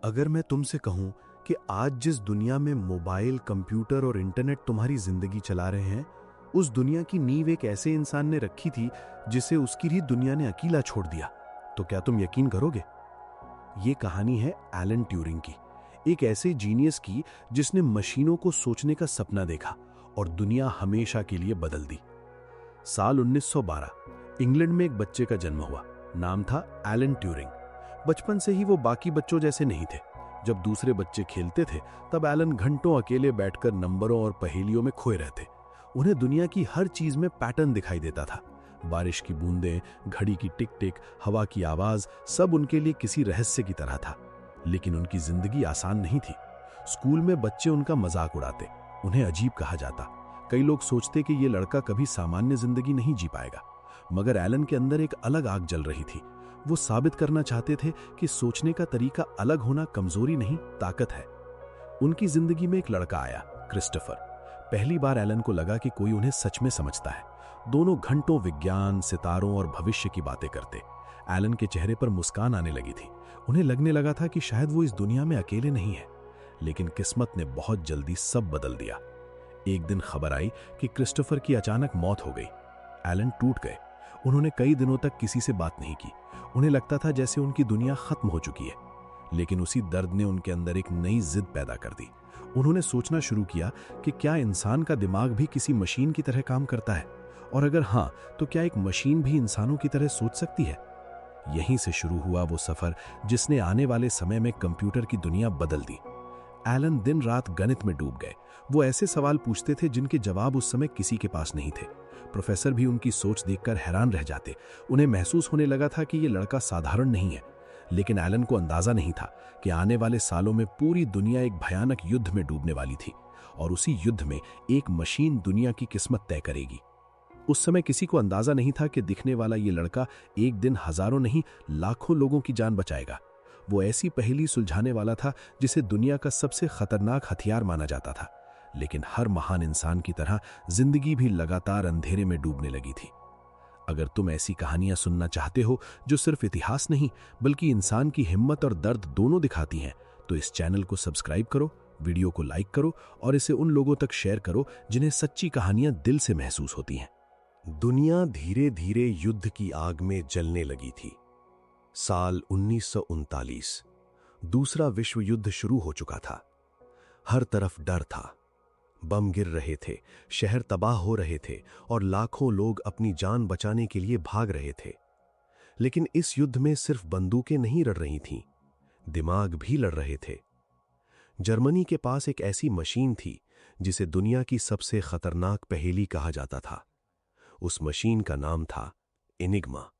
अगर मैं तुमसे कहूं कि आज जिस दुनिया में मोबाइल, कंप्यूटर और इंटरनेट तुम्हारी जिंदगी चला रहे हैं, उस दुनिया की नींव एक ऐसे इंसान ने रखी थी जिसे उसकी ही दुनिया ने अकेला छोड़ दिया, तो क्या तुम यकीन करोगे? ये कहानी है एलन ट्यूरिंग की, एक ऐसे जीनियस की जिसने मशीनों को सोचने का सपना देखा और दुनिया हमेशा के लिए बदल दी। साल 1912 इंग्लैंड में एक बच्चे का जन्म हुआ। नाम था एलन ट्यूरिंग। बचपन से ही वो बाकी बच्चों जैसे नहीं थे। जब दूसरे बच्चे खेलते थे तब एलन घंटों अकेले बैठकर नंबरों और पहेलियों में खोए रहते। उन्हें दुनिया की हर चीज में पैटर्न दिखाई देता था। बारिश की बूंदें, घड़ी की टिक टिक, हवा की आवाज, सब उनके लिए किसी रहस्य की तरह था। लेकिन उनकी जिंदगी आसान नहीं थी। स्कूल में बच्चे उनका मजाक उड़ाते, उन्हें अजीब कहा जाता। कई लोग सोचते कि ये लड़का कभी सामान्य जिंदगी नहीं जी पाएगा। मगर एलन के अंदर एक अलग आग जल रही थी। वो साबित करना चाहते थे कि सोचने का तरीका अलग होना कमजोरी नहीं, ताकत है। उनकी जिंदगी में एक लड़का आया, क्रिस्टोफर। पहली बार एलन को लगा कि कोई उन्हें सच में समझता है। दोनों घंटों विज्ञान, सितारों और भविष्य की बातें करते। एलन के चेहरे पर मुस्कान आने लगी थी। उन्हें लगने लगा था कि शायद वो इस दुनिया में अकेले नहीं है। लेकिन किस्मत ने बहुत जल्दी सब बदल दिया। एक दिन खबर आई कि क्रिस्टोफर की अचानक मौत हो गई। एलन टूट गए। उन्होंने कई दिनों तक किसी से बात नहीं की। उन्हें लगता था जैसे उनकी दुनिया खत्म हो चुकी है। लेकिन उसी दर्द ने उनके अंदर एक नई जिद पैदा कर दी। उन्होंने सोचना शुरू किया कि क्या इंसान का दिमाग भी किसी मशीन की तरह काम करता है, और अगर हाँ, तो क्या एक मशीन भी इंसानों की तरह सोच सकती है? यहीं से शुरू हुआ वो सफर जिसने आने वाले समय में कंप्यूटर की दुनिया बदल दी। एलन दिन रात गणित में डूब गए। वो ऐसे सवाल पूछते थे जिनके जवाब उस समय किसी के पास नहीं थे। प्रोफेसर भी उनकी सोच देखकर हैरान रह जाते। उन्हें महसूस होने लगा था कि ये लड़का साधारण नहीं है। लेकिन एलन को अंदाजा नहीं था कि आने वाले सालों में पूरी दुनिया एक भयानक युद्ध में डूबने वाली थी, और उसी युद्ध में एक मशीन दुनिया की किस्मत तय करेगी। उस समय किसी को अंदाजा नहीं था कि दिखने वाला ये लड़का एक दिन हजारों नहीं, लाखों लोगों की जान बचाएगा। वो ऐसी पहेली सुलझाने वाला था जिसे दुनिया का सबसे खतरनाक हथियार माना जाता था। लेकिन हर महान इंसान की तरह जिंदगी भी लगातार अंधेरे में डूबने लगी थी। अगर तुम ऐसी कहानियां सुनना चाहते हो जो सिर्फ इतिहास नहीं बल्कि इंसान की हिम्मत और दर्द दोनों दिखाती हैं, तो इस चैनल को सब्सक्राइब करो, वीडियो को लाइक करो और इसे उन लोगों तक शेयर करो जिन्हें सच्ची कहानियां दिल से महसूस होती हैं। दुनिया धीरे धीरे युद्ध की आग में जलने लगी थी। साल 1939 दूसरा विश्व युद्ध शुरू हो चुका था। हर तरफ डर था। बम गिर रहे थे, शहर तबाह हो रहे थे और लाखों लोग अपनी जान बचाने के लिए भाग रहे थे। लेकिन इस युद्ध में सिर्फ बंदूकें नहीं लड़ रही थीं, दिमाग भी लड़ रहे थे। जर्मनी के पास एक ऐसी मशीन थी जिसे दुनिया की सबसे खतरनाक पहेली कहा जाता था। उस मशीन का नाम था एनिग्मा।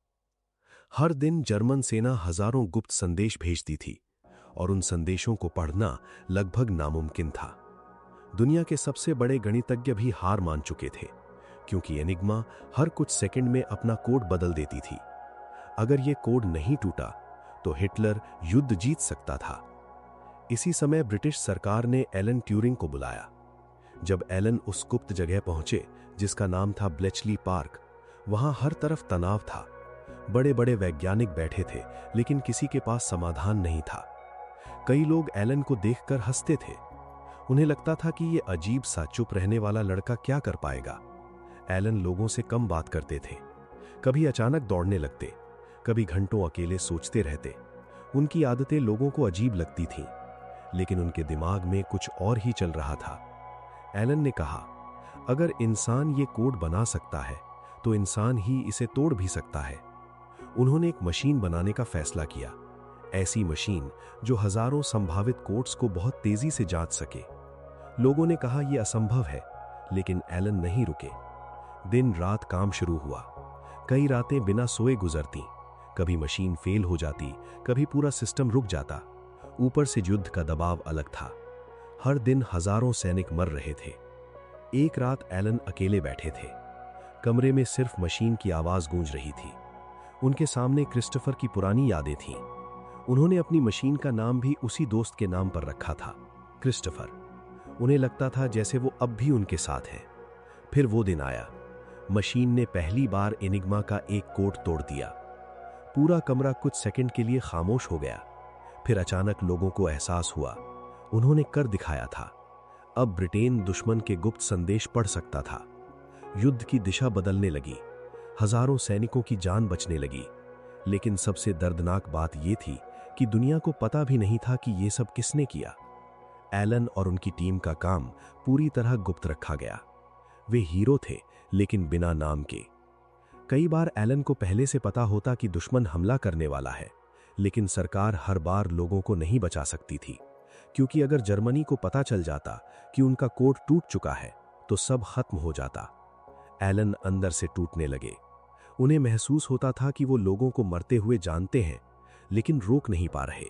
हर दिन जर्मन सेना हजारों गुप्त संदेश भेजती थी और उन संदेशों को पढ़ना लगभग नामुमकिन था। दुनिया के सबसे बड़े गणितज्ञ भी हार मान चुके थे, क्योंकि एनिग्मा हर कुछ सेकंड में अपना कोड बदल देती थी। अगर यह कोड नहीं टूटा तो हिटलर युद्ध जीत सकता था। इसी समय ब्रिटिश सरकार ने एलन ट्यूरिंग को बुलाया। जब एलन उस गुप्त जगह पहुंचे जिसका नाम था ब्लेचली पार्क, वहां हर तरफ तनाव था। बड़े बड़े वैज्ञानिक बैठे थे, लेकिन किसी के पास समाधान नहीं था। कई लोग एलन को देखकर हंसते थे। उन्हें लगता था कि ये अजीब सा चुप रहने वाला लड़का क्या कर पाएगा। एलन लोगों से कम बात करते थे। कभी अचानक दौड़ने लगते, कभी घंटों अकेले सोचते रहते। उनकी आदतें लोगों को अजीब लगती थीं, लेकिन उनके दिमाग में कुछ और ही चल रहा था। एलन ने कहा, अगर इंसान ये कोड बना सकता है तो इंसान ही इसे तोड़ भी सकता है। उन्होंने एक मशीन बनाने का फैसला किया, ऐसी मशीन जो हजारों संभावित कोड्स को बहुत तेजी से जांच सके। लोगों ने कहा यह असंभव है, लेकिन एलन नहीं रुके। दिन रात काम शुरू हुआ। कई रातें बिना सोए गुजरती। कभी मशीन फेल हो जाती, कभी पूरा सिस्टम रुक जाता। ऊपर से युद्ध का दबाव अलग था। हर दिन हजारों सैनिक मर रहे थे। एक रात एलन अकेले बैठे थे। कमरे में सिर्फ मशीन की आवाज गूंज रही थी। उनके सामने क्रिस्टोफर की पुरानी यादें थीं। उन्होंने अपनी मशीन का नाम भी उसी दोस्त के नाम पर रखा था, क्रिस्टोफर। उन्हें लगता था जैसे वो अब भी उनके साथ है। फिर वो दिन आया। मशीन ने पहली बार एनिग्मा का एक कोड तोड़ दिया। पूरा कमरा कुछ सेकंड के लिए खामोश हो गया। फिर अचानक लोगों को एहसास हुआ, उन्होंने कर दिखाया था। अब ब्रिटेन दुश्मन के गुप्त संदेश पढ़ सकता था। युद्ध की दिशा बदलने लगी, हजारों सैनिकों की जान बचने लगी। लेकिन सबसे दर्दनाक बात यह थी कि दुनिया को पता भी नहीं था कि यह सब किसने किया। एलन और उनकी टीम का काम पूरी तरह गुप्त रखा गया। वे हीरो थे, लेकिन बिना नाम के। कई बार एलन को पहले से पता होता कि दुश्मन हमला करने वाला है, लेकिन सरकार हर बार लोगों को नहीं बचा सकती थी, क्योंकि अगर जर्मनी को पता चल जाता कि उनका कोड टूट चुका है तो सब खत्म हो जाता। एलन अंदर से टूटने लगे। उन्हें महसूस होता था कि वो लोगों को मरते हुए जानते हैं, लेकिन रोक नहीं पा रहे।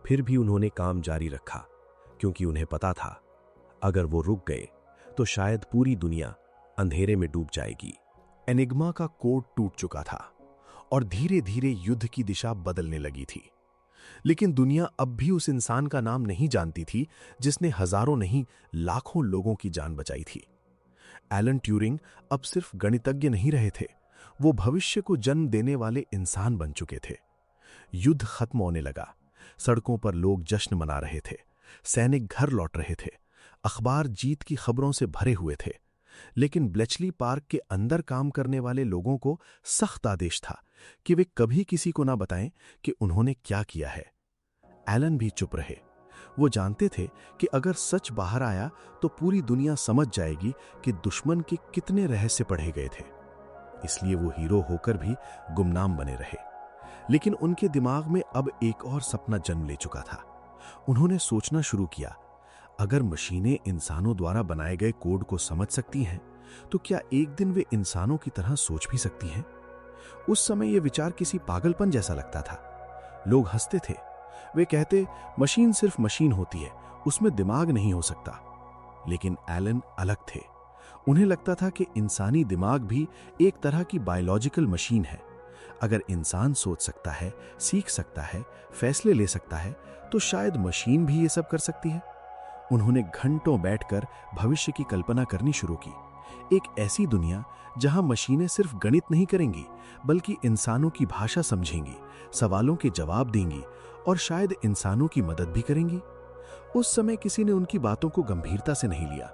फिर भी उन्होंने काम जारी रखा, क्योंकि उन्हें पता था अगर वो रुक गए तो शायद पूरी दुनिया अंधेरे में डूब जाएगी। एनिग्मा का कोड टूट चुका था और धीरे धीरे युद्ध की दिशा बदलने लगी थी। लेकिन दुनिया अब भी उस इंसान का नाम नहीं जानती थी जिसने हजारों नहीं लाखों लोगों की जान बचाई थी। एलन ट्यूरिंग अब सिर्फ गणितज्ञ नहीं रहे थे, वो भविष्य को जन्म देने वाले इंसान बन चुके थे। युद्ध खत्म होने लगा, सड़कों पर लोग जश्न मना रहे थे, सैनिक घर लौट रहे थे, अखबार जीत की खबरों से भरे हुए थे। लेकिन ब्लेचली पार्क के अंदर काम करने वाले लोगों को सख्त आदेश था कि वे कभी किसी को ना बताएं कि उन्होंने क्या किया है। एलन भी चुप रहे। वो जानते थे कि अगर सच बाहर आया तो पूरी दुनिया समझ जाएगी कि दुश्मन के कितने रहस्य पढ़े गए थे। इसलिए वो हीरो होकर भी गुमनाम बने रहे। लेकिन उनके दिमाग में अब एक और सपना जन्म ले चुका था। उन्होंने सोचना शुरू किया, अगर मशीनें इंसानों द्वारा बनाए गए कोड को समझ सकती हैं, तो क्या एक दिन वे इंसानों की तरह सोच भी सकती हैं? उस समय यह विचार किसी पागलपन जैसा लगता था। लोग हंसते थे। वे कहते, मशीन सिर्फ मशीन होती है, उसमें दिमाग नहीं हो सकता। लेकिन एलन अलग थे। उन्हें लगता था कि इंसानी दिमाग भी एक तरह की बायोलॉजिकल मशीन है। अगर इंसान सोच सकता है, सीख सकता है, फैसले ले सकता है, तो शायद मशीन भी ये सब कर सकती है। उन्होंने घंटों बैठकर भविष्य की कल्पना करनी शुरू की। एक ऐसी दुनिया जहां मशीनें सिर्फ गणित नहीं करेंगी, बल्कि इंसानों की भाषा समझेंगी, सवालों के जवाब देंगी और शायद इंसानों की मदद भी करेंगी। उस समय किसी ने उनकी बातों को गंभीरता से नहीं लिया,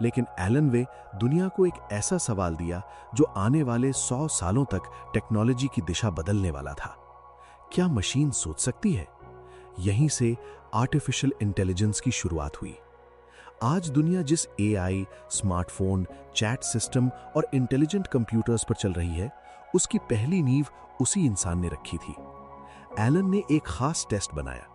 लेकिन एलन वे दुनिया को एक ऐसा सवाल दिया जो आने वाले 100 सालों तक टेक्नोलॉजी की दिशा बदलने वाला था। क्या मशीन सोच सकती है? यहीं से आर्टिफिशियल इंटेलिजेंस की शुरुआत हुई। आज दुनिया जिस एआई, स्मार्टफोन, चैट सिस्टम और इंटेलिजेंट कंप्यूटर्स पर चल रही है, उसकी पहली नींव उसी इंसान ने रखी थी। एलन ने एक खास टेस्ट बनाया।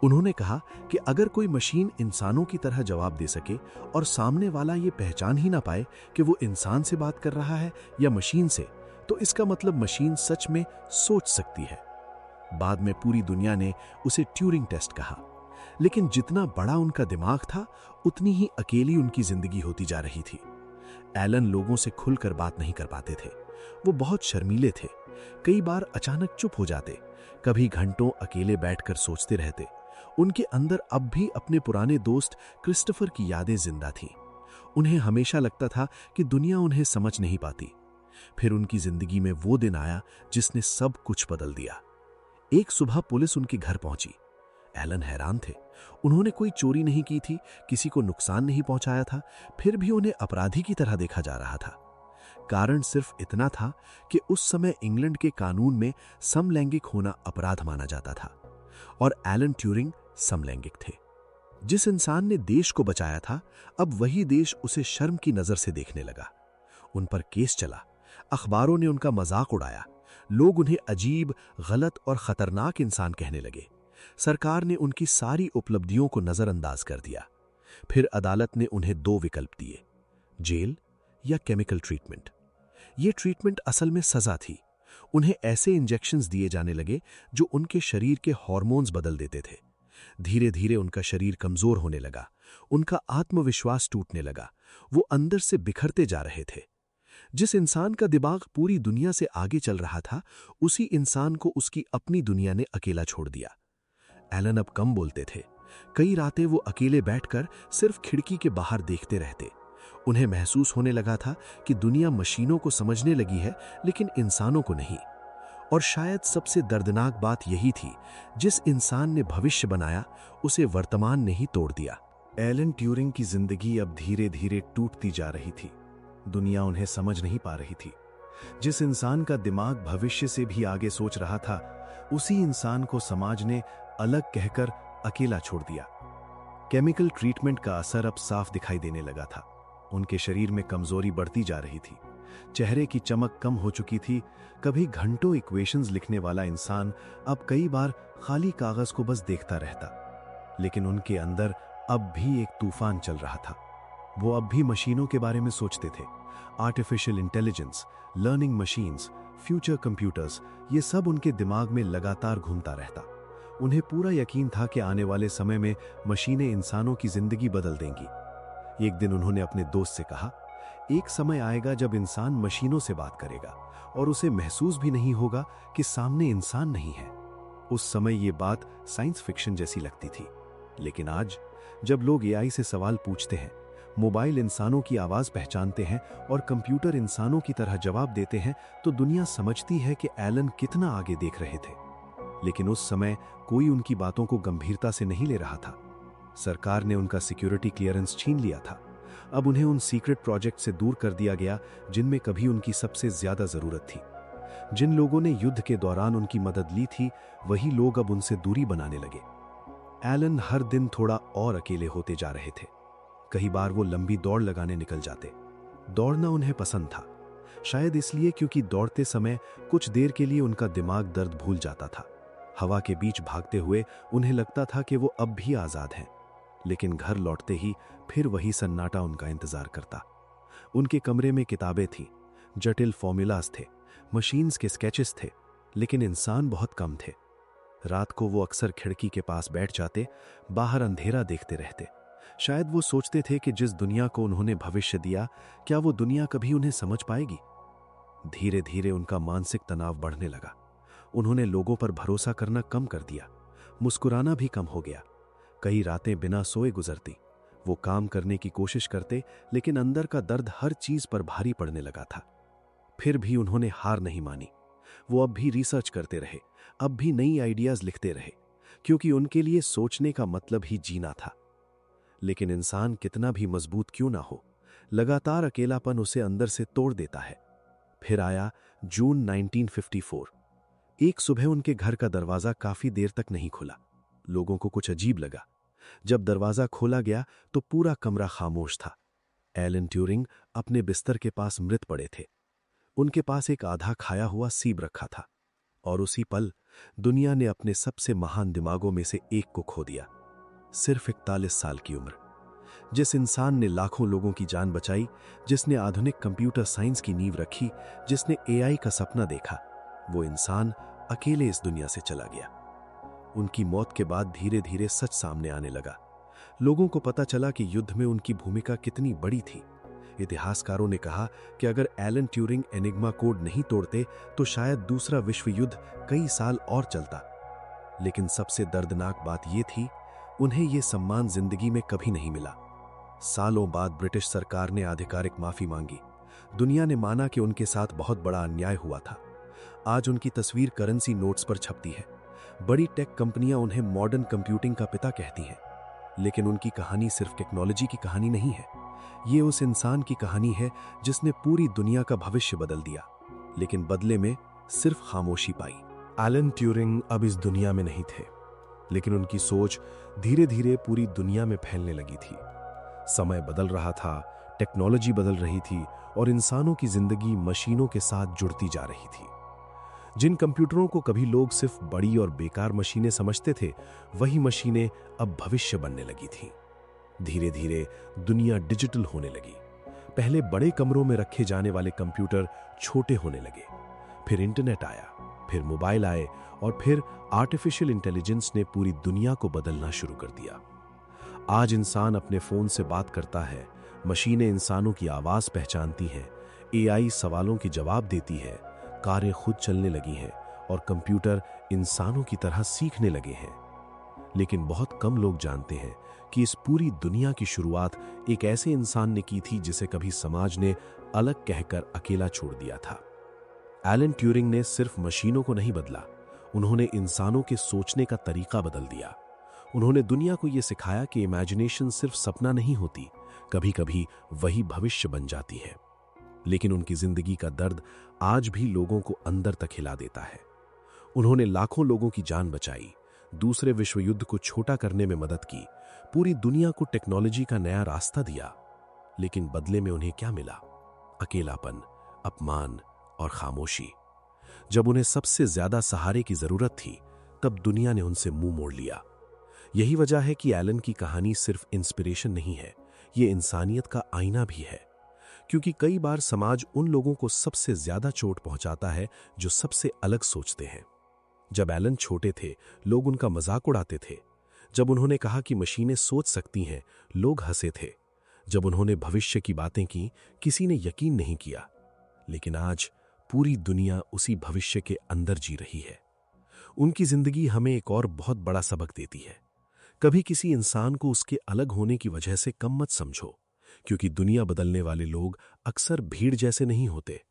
उन्होंने कहा कि अगर कोई मशीन इंसानों की तरह जवाब दे सके और सामने वाला ये पहचान ही ना पाए कि वो इंसान से बात कर रहा है या मशीन से, तो इसका मतलब मशीन सच में सोच सकती है। बाद में पूरी दुनिया ने उसे ट्यूरिंग टेस्ट कहा। लेकिन जितना बड़ा उनका दिमाग था, उतनी ही अकेली उनकी जिंदगी होती जा रही थी। एलन लोगों से खुलकर बात नहीं कर पाते थे। वो बहुत शर्मीले थे। कई बार अचानक चुप हो जाते, कभी घंटों अकेले बैठकर सोचते रहते। उनके अंदर अब भी अपने पुराने दोस्त क्रिस्टोफर की यादें जिंदा थीं। उन्हें हमेशा लगता था कि दुनिया उन्हें समझ नहीं पाती। फिर उनकी जिंदगी में वो दिन आया जिसने सब कुछ बदल दिया। एक सुबह पुलिस उनके घर पहुंची। एलन हैरान थे। उन्होंने कोई चोरी नहीं की थी, किसी को नुकसान नहीं पहुंचाया था, फिर भी उन्हें अपराधी की तरह देखा जा रहा था। कारण सिर्फ इतना था कि उस समय इंग्लैंड के कानून में समलैंगिक होना अपराध माना जाता था और एलन ट्यूरिंग समलैंगिक थे। जिस इंसान ने देश को बचाया था, अब वही देश उसे शर्म की नजर से देखने लगा। उन पर केस चला, अखबारों ने उनका मजाक उड़ाया, लोग उन्हें अजीब, गलत और खतरनाक इंसान कहने लगे। सरकार ने उनकी सारी उपलब्धियों को नजरअंदाज कर दिया। फिर अदालत ने उन्हें 2 विकल्प दिए, जेल या केमिकल ट्रीटमेंट। ये ट्रीटमेंट असल में सजा थी। उन्हें ऐसे इंजेक्शंस दिए जाने लगे जो उनके शरीर के हार्मोन्स बदल देते थे। धीरे धीरे उनका शरीर कमजोर होने लगा, उनका आत्मविश्वास टूटने लगा, वो अंदर से बिखरते जा रहे थे। जिस इंसान का दिमाग पूरी दुनिया से आगे चल रहा था, उसी इंसान को उसकी अपनी दुनिया ने अकेला छोड़ दिया। एलन अब कम बोलते थे। कई रातें वो अकेले बैठकर सिर्फ खिड़की के बाहर देखते रहते। उन्हें महसूस होने लगा था कि दुनिया मशीनों को समझने लगी है, लेकिन इंसानों को नहीं। और शायद सबसे दर्दनाक बात यही थी, जिस इंसान ने भविष्य बनाया उसे वर्तमान ने ही तोड़ दिया। एलन ट्यूरिंग की जिंदगी अब धीरे धीरे टूटती जा रही थी। दुनिया उन्हें समझ नहीं पा रही थी। जिस इंसान का दिमाग भविष्य से भी आगे सोच रहा था, उसी इंसान को समाज ने अलग कहकर अकेला छोड़ दिया। केमिकल ट्रीटमेंट का असर अब साफ दिखाई देने लगा था। उनके शरीर में कमजोरी बढ़ती जा रही थी, चेहरे की चमक कम हो चुकी थी। कभी घंटों इक्वेशंस लिखने वाला इंसान अब कई बार खाली कागज को बस देखता रहता। लेकिन उनके अंदर अब भी एक तूफान चल रहा था। वो अब भी मशीनों के बारे में सोचते थे। Artificial intelligence, learning machines, future computers, ये सब उनके दिमाग में लगातार घूमता रहता। उन्हें पूरा यकीन था कि आने वाले समय में मशीनें इंसानों की जिंदगी बदल देंगी। एक दिन उन्होंने अपने दोस्त से कहा, एक समय आएगा जब इंसान मशीनों से बात करेगा और उसे महसूस भी नहीं होगा कि सामने इंसान नहीं है। उस समय ये बात साइंस फिक्शन जैसी लगती थी। लेकिन आज जब लोग एआई से सवाल पूछते हैं, मोबाइल इंसानों की आवाज पहचानते हैं और कंप्यूटर इंसानों की तरह जवाब देते हैं, तो दुनिया समझती है कि एलन कितना आगे देख रहे थे। लेकिन उस समय कोई उनकी बातों को गंभीरता से नहीं ले रहा था। सरकार ने उनका सिक्योरिटी क्लियरेंस छीन लिया था। अब उन्हें उन सीक्रेट प्रोजेक्ट से दूर कर दिया गया जिनमें कभी उनकी सबसे ज्यादा जरूरत थी। जिन लोगों ने युद्ध के दौरान उनकी मदद ली थी, वही लोग अब उनसे दूरी बनाने लगे। एलन हर दिन थोड़ा और अकेले होते जा रहे थे। कई बार वो लंबी दौड़ लगाने निकल जाते। दौड़ना उन्हें पसंद था, शायद इसलिए क्योंकि दौड़ते समय कुछ देर के लिए उनका दिमाग दर्द भूल जाता था। हवा के बीच भागते हुए उन्हें लगता था कि वो अब भी आजाद हैं। लेकिन घर लौटते ही फिर वही सन्नाटा उनका इंतजार करता। उनके कमरे में किताबें थीं, जटिल फॉर्मूलाज थे, मशीन्स के स्केचेस थे, लेकिन इंसान बहुत कम थे। रात को वो अक्सर खिड़की के पास बैठ जाते, बाहर अंधेरा देखते रहते। शायद वो सोचते थे कि जिस दुनिया को उन्होंने भविष्य दिया, क्या वो दुनिया कभी उन्हें समझ पाएगी। धीरे धीरे उनका मानसिक तनाव बढ़ने लगा। उन्होंने लोगों पर भरोसा करना कम कर दिया, मुस्कुराना भी कम हो गया। कई रातें बिना सोए गुजरती। वो काम करने की कोशिश करते, लेकिन अंदर का दर्द हर चीज पर भारी पड़ने लगा था। फिर भी उन्होंने हार नहीं मानी। वो अब भी रिसर्च करते रहे, अब भी नई आइडियाज लिखते रहे, क्योंकि उनके लिए सोचने का मतलब ही जीना था। लेकिन इंसान कितना भी मजबूत क्यों ना हो, लगातार अकेलापन उसे अंदर से तोड़ देता है। फिर आया जून 1954। एक सुबह उनके घर का दरवाजा काफी देर तक नहीं खुला। लोगों को कुछ अजीब लगा। जब दरवाजा खोला गया तो पूरा कमरा खामोश था। एलन ट्यूरिंग अपने बिस्तर के पास मृत पड़े थे। उनके पास एक आधा खाया हुआ सीब रखा था, और उसी पल दुनिया ने अपने सबसे महान दिमागों में से एक को खो दिया। सिर्फ 41 साल की उम्र। जिस इंसान ने लाखों लोगों की जान बचाई, जिसने आधुनिक कंप्यूटर साइंस की नींव रखी, जिसने एआई का सपना देखा, वो इंसान अकेले इस दुनिया से चला गया। उनकी मौत के बाद धीरे धीरे सच सामने आने लगा। लोगों को पता चला कि युद्ध में उनकी भूमिका कितनी बड़ी थी। इतिहासकारों ने कहा कि अगर एलन ट्यूरिंग एनिग्मा कोड नहीं तोड़ते तो शायद दूसरा विश्व युद्ध कई साल और चलता। लेकिन सबसे दर्दनाक बात यह थी, उन्हें यह सम्मान जिंदगी में कभी नहीं मिला। सालों बाद ब्रिटिश सरकार ने आधिकारिक माफी मांगी। दुनिया ने माना कि उनके साथ बहुत बड़ा अन्याय हुआ था। आज उनकी तस्वीर करेंसी नोट्स पर छपती है। बड़ी टेक कंपनियां उन्हें मॉडर्न कंप्यूटिंग का पिता कहती हैं। लेकिन उनकी कहानी सिर्फ टेक्नोलॉजी की कहानी नहीं है। ये उस इंसान की कहानी है जिसने पूरी दुनिया का भविष्य बदल दिया, लेकिन बदले में सिर्फ खामोशी पाई। एलन ट्यूरिंग अब इस दुनिया में नहीं थे, लेकिन उनकी सोच धीरे धीरे पूरी दुनिया में फैलने लगी थी। समय बदल रहा था, टेक्नोलॉजी बदल रही थी, और इंसानों की जिंदगी मशीनों के साथ जुड़ती जा रही थी। जिन कंप्यूटरों को कभी लोग सिर्फ बड़ी और बेकार मशीनें समझते थे, वही मशीनें अब भविष्य बनने लगी थीं। धीरे धीरे दुनिया डिजिटल होने लगी। पहले बड़े कमरों में रखे जाने वाले कंप्यूटर छोटे होने लगे। फिर इंटरनेट आया, फिर मोबाइल आए, और फिर आर्टिफिशियल इंटेलिजेंस ने पूरी दुनिया को बदलना शुरू कर दिया। आज इंसान अपने फोन से बात करता है, मशीनें इंसानों की आवाज पहचानती हैं, एआई सवालों के जवाब देती है, कारें खुद चलने लगी हैं, और कंप्यूटर इंसानों की तरह सीखने लगे हैं। लेकिन बहुत कम लोग जानते हैं कि इस पूरी दुनिया की शुरुआत एक ऐसे इंसान ने की थी जिसे कभी समाज ने अलग कहकर अकेला छोड़ दिया था। एलन ट्यूरिंग ने सिर्फ मशीनों को नहीं बदला, उन्होंने इंसानों के सोचने का तरीका बदल दिया। उन्होंने दुनिया को यह सिखाया कि इमेजिनेशन सिर्फ सपना नहीं होती, कभी कभी वही भविष्य बन जाती है। लेकिन उनकी जिंदगी का दर्द आज भी लोगों को अंदर तक हिला देता है। उन्होंने लाखों लोगों की जान बचाई, दूसरे विश्व युद्ध को छोटा करने में मदद की, पूरी दुनिया को टेक्नोलॉजी का नया रास्ता दिया। लेकिन बदले में उन्हें क्या मिला? अकेलापन, अपमान और खामोशी। जब उन्हें सबसे ज्यादा सहारे की जरूरत थी, तब दुनिया ने उनसे मुंह मोड़ लिया। यही वजह है कि एलन की कहानी सिर्फ इंस्पिरेशन नहीं है, ये इंसानियत का आईना भी है। क्योंकि कई बार समाज उन लोगों को सबसे ज्यादा चोट पहुंचाता है जो सबसे अलग सोचते हैं। जब एलन छोटे थे, लोग उनका मजाक उड़ाते थे। जब उन्होंने कहा कि मशीनें सोच सकती हैं, लोग हंसे थे। जब उन्होंने भविष्य की बातें की, किसी ने यकीन नहीं किया। लेकिन आज पूरी दुनिया उसी भविष्य के अंदर जी रही है। उनकी जिंदगी हमें एक और बहुत बड़ा सबक देती है। कभी किसी इंसान को उसके अलग होने की वजह से कम मत समझो, क्योंकि दुनिया बदलने वाले लोग अक्सर भीड़ जैसे नहीं होते।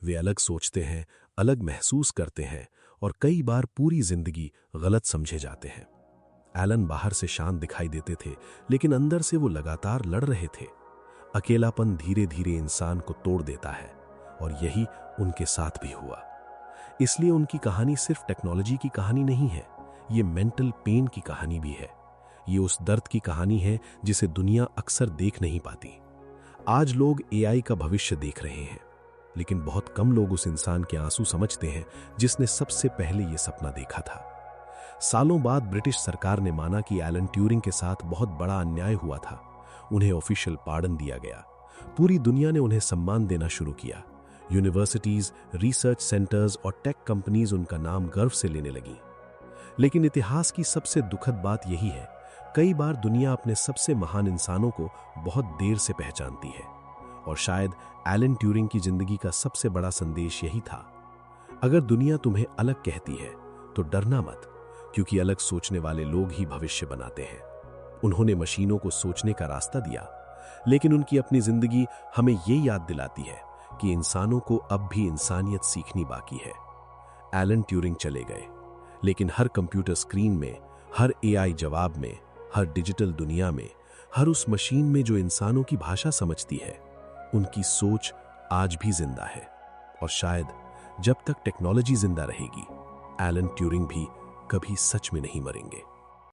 वे अलग सोचते हैं, अलग महसूस करते हैं और कई बार पूरी जिंदगी गलत समझे जाते हैं। एलन बाहर से शांत दिखाई देते थे, लेकिन अंदर से वो लगातार लड़ रहे थे। अकेलापन धीरे धीरे इंसान को तोड़ देता है, और यही उनके साथ भी हुआ। इसलिए उनकी कहानी सिर्फ टेक्नोलॉजी की कहानी नहीं है, ये मेंटल पेन की कहानी भी है। ये उस दर्द की कहानी है जिसे दुनिया अक्सर देख नहीं पाती। आज लोग एआई का भविष्य देख रहे हैं, लेकिन बहुत कम लोग उस इंसान के आंसू समझते हैं जिसने सबसे पहले ये सपना देखा था। सालों बाद ब्रिटिश सरकार ने माना कि एलन ट्यूरिंग के साथ बहुत बड़ा अन्याय हुआ था। उन्हें ऑफिशियल पार्डन दिया गया। पूरी दुनिया ने उन्हें सम्मान देना शुरू किया। यूनिवर्सिटीज, रिसर्च सेंटर्स और टेक कंपनीज उनका नाम गर्व से लेने लगी। लेकिन इतिहास की सबसे दुखद बात यही है, कई बार दुनिया अपने सबसे महान इंसानों को बहुत देर से पहचानती है। और शायद एलन ट्यूरिंग की जिंदगी का सबसे बड़ा संदेश यही था। अगर दुनिया तुम्हें अलग कहती है तो डरना मत, क्योंकि अलग सोचने वाले लोग ही भविष्य बनाते हैं। उन्होंने मशीनों को सोचने का रास्ता दिया, लेकिन उनकी अपनी जिंदगी हमें ये याद दिलाती है कि इंसानों को अब भी इंसानियत सीखनी बाकी है। एलन ट्यूरिंग चले गए, लेकिन हर कंप्यूटर स्क्रीन में, हर एआई जवाब में, हर डिजिटल दुनिया में, हर उस मशीन में जो इंसानों की भाषा समझती है, उनकी सोच आज भी जिंदा है। और शायद जब तक टेक्नोलॉजी जिंदा रहेगी, एलन ट्यूरिंग भी कभी सच में नहीं मरेंगे।